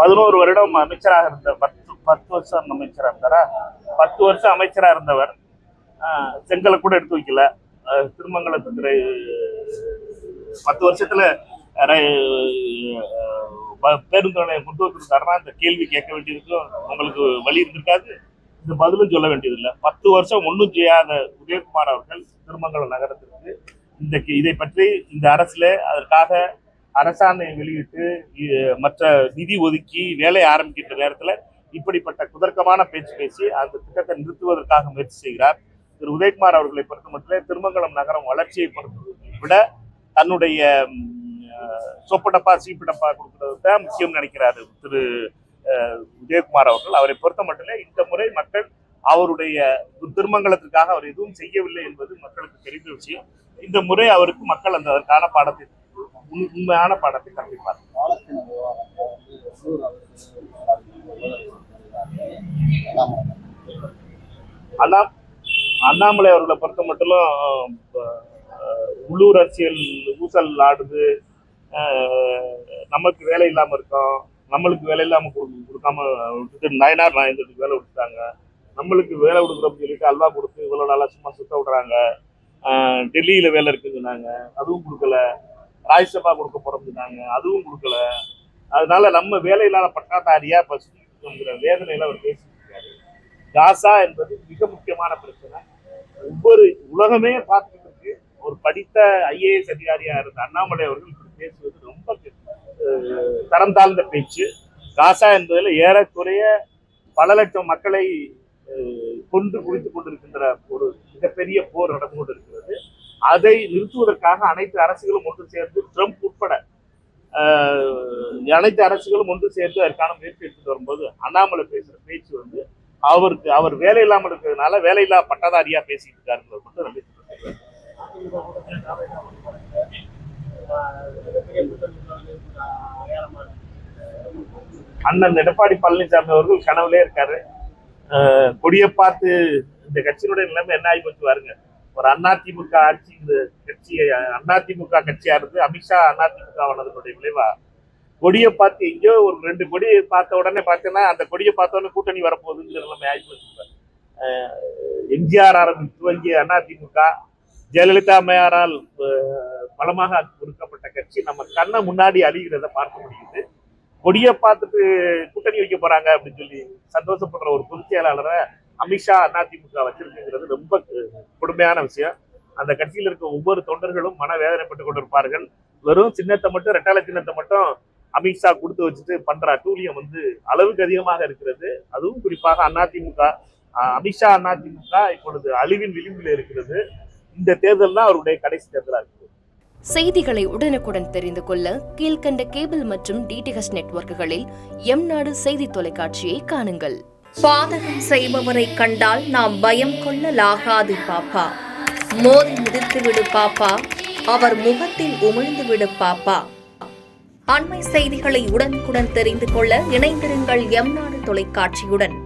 11 வருடம் அமைச்சராக இருந்த 10 வருஷம் அமைச்சராக இருந்தாரா, 10 வருஷம் அமைச்சராக இருந்தவர் செங்கலை கூட எடுத்து வைக்கல. திருமங்கலத்துக்கு 10 வருஷத்துல பேருந்து நிலையம் கொண்டு வந்திருக்காருன்னா இந்த கேள்வி கேட்க வேண்டியதுக்கும் உங்களுக்கு வழி இருந்திருக்காது, இந்த பதிலும் சொல்ல வேண்டியதில்லை. 10 வருஷம் ஒன்றும் செய்யாத உதயகுமார் அவர்கள் திருமங்கலம் நகரத்திற்கு இதை பற்றி இந்த அரசுல அதற்காக அரசாணை வெளியிட்டு மற்ற நிதி ஒதுக்கி வேலையை ஆரம்பிக்கின்ற நேரத்துல இப்படிப்பட்ட குதர்க்கமான பேச்சு பேசி அந்த திட்டத்தை நிறுத்துவதற்காக முயற்சி செய்கிறார். திரு உதயகுமார் அவர்களை பொறுத்த மட்டும் திருமங்கலம் நகரம் வளர்ச்சியை பொறுத்ததை விட தன்னுடைய சொப்படப்பா சீப்பிடப்பா கொடுக்கறது தான் முக்கியம் நினைக்கிறாரு திரு உதயகுமார் அவர்கள். அவரை பொறுத்த மட்டும் இந்த முறை மக்கள் அவருடைய திருமங்கலத்திற்காக அவர் எதுவும் செய்யவில்லை என்பது மக்களுக்கு தெரிந்த விஷயம். இந்த முறை அவருக்கு மக்கள் அதற்கான பாடத்தை உண்மையான பாடத்தை கற்பிப்பார். அண்ணாமலை அவர்களை பொறுத்த மட்டும் உள்ளூர் அரசியல் ஊசல் ஆடுது, நமக்கு வேலை இல்லாம இருக்கோம், நம்மளுக்கு வேலை இல்லாம கொடுக்காம நயனார் நாயந்தருக்கு வேலை கொடுத்தாங்க, நம்மளுக்கு வேலை கொடுக்குறோம்னு சொல்லிட்டு அல்வா கொடுத்து இவ்வளவு நாளா சும்மா சுத்த விடுறாங்க, டெல்லியில வேலை இருக்குன்னு சொன்னாங்க அதுவும் கொடுக்கல, ராஜ்யசபா கொடுக்க போறோம்னு சொன்னாங்க அதுவும் கொடுக்கல, அதனால நம்ம வேலை இல்லாத பட்டாதாரியா பசுங்கிற வேதனையில அவர் பேசிட்டு இருக்காரு. காசா என்பது மிக முக்கியமான பிரச்சனை. ஒவ்வொரு உலகமே பார்த்துட்டு இருக்கு. ஒரு படித்த IAS அதிகாரியா இருந்த அண்ணாமலை அவர்கள் இப்படி பேசுவது ரொம்ப தரம் தாழ்ந்த பேச்சு. காசா என்பதில் ஏறக்குறைய பல லட்சம் மக்களை கொண்டு குவித்துக் கொண்டிருக்கின்ற ஒரு மிகப்பெரிய போர் நடந்து கொண்டிருக்கிறது. அதை நிறுத்துவதற்காக அனைத்து அரசுகளும் ஒன்று சேர்ந்து ட்ரம்ப் உட்பட அனைத்து அரசுகளும் ஒன்று சேர்ந்து அதற்கான முயற்சி எடுத்துட்டு வரும்போது அண்ணாமலை பேசுற பேச்சு அவர் வேலை இல்லாமல் இருக்கிறதுனால வேலையில்லா பட்டதாரியா பேசிட்டு இருக்காருங்கிறது மட்டும் நம்பி அண்ணன் எடப்பாடி பழனிசாமி அவர்கள் கனவுலே இருக்காரு. கொடியை பார்த்து இந்த கட்சியினுடைய நிலைமை என்ன ஆகி போச்சு பாருங்க. ஒரு அதிமுக ஆட்சி, இந்த கட்சி அதிமுக கட்சியா இருந்து அமித்ஷா அதிமுகவானதனுடைய விளைவா கொடியை பார்த்து எங்கேயோ ஒரு 2 கொடியை பார்த்த உடனே பார்த்தீங்கன்னா அந்த கொடியை பார்த்த உடனே கூட்டணி வரப்போகுதுங்கிற நிலைமை ஆகி போச்சு. எம்ஜிஆர் ஆரம்பித்து துவங்கிய அதிமுக ஜெயலலிதா அம்மையாரால் பலமாக கொடுக்கப்பட்ட கட்சி நம்ம கண்ணை முன்னாடி அழிகிறத பார்க்க முடியுது. கொடியை பார்த்துட்டு கூட்டணி வைக்க போறாங்க அப்படின்னு சொல்லி சந்தோஷப்படுற ஒரு பொதுச் செயலாளரை அமித்ஷா அதிமுக வச்சிருக்குங்கிறது ரொம்ப கொடுமையான விஷயம். அந்த கட்சியில் இருக்க ஒவ்வொரு தொண்டர்களும் மன வேதனைப்பட்டு கொண்டிருப்பார்கள். வெறும் சின்னத்தை மட்டும், ரெட்டாலை சின்னத்தை மட்டும் அமித்ஷா கொடுத்து வச்சுட்டு பண்ற அட்டூழியம் அளவுக்கு அதிகமாக இருக்கிறது. அதுவும் குறிப்பாக அதிமுக, அமித்ஷா அதிமுக இப்பொழுது அழிவின் விளிம்பில் இருக்கிறது. இந்த தேர்தல் தான் அவருடைய கடைசி தேர்தலா இருக்குது. செய்திகளை உடனுக்குடன் தெரிந்து கொள்ள கீழ்கண்ட கேபிள் மற்றும் DTH நெட்வொர்க்குகளில் எம்நாடு செய்தி தொலைக்காட்சியை காணுங்கள். பாதகம் செய்பவரை கண்டால் நாம் பயம் கொள்ளலாகாது பாப்பா. மோதி மிதித்துவிடு பாப்பா, அவர் முகத்தில் உமிழ்ந்து விடு பாப்பா. அண்மை செய்திகளை உடனுக்குடன் தெரிந்து கொள்ள இணைந்திருங்கள் எம்நாடு தொலைக்காட்சியுடன்.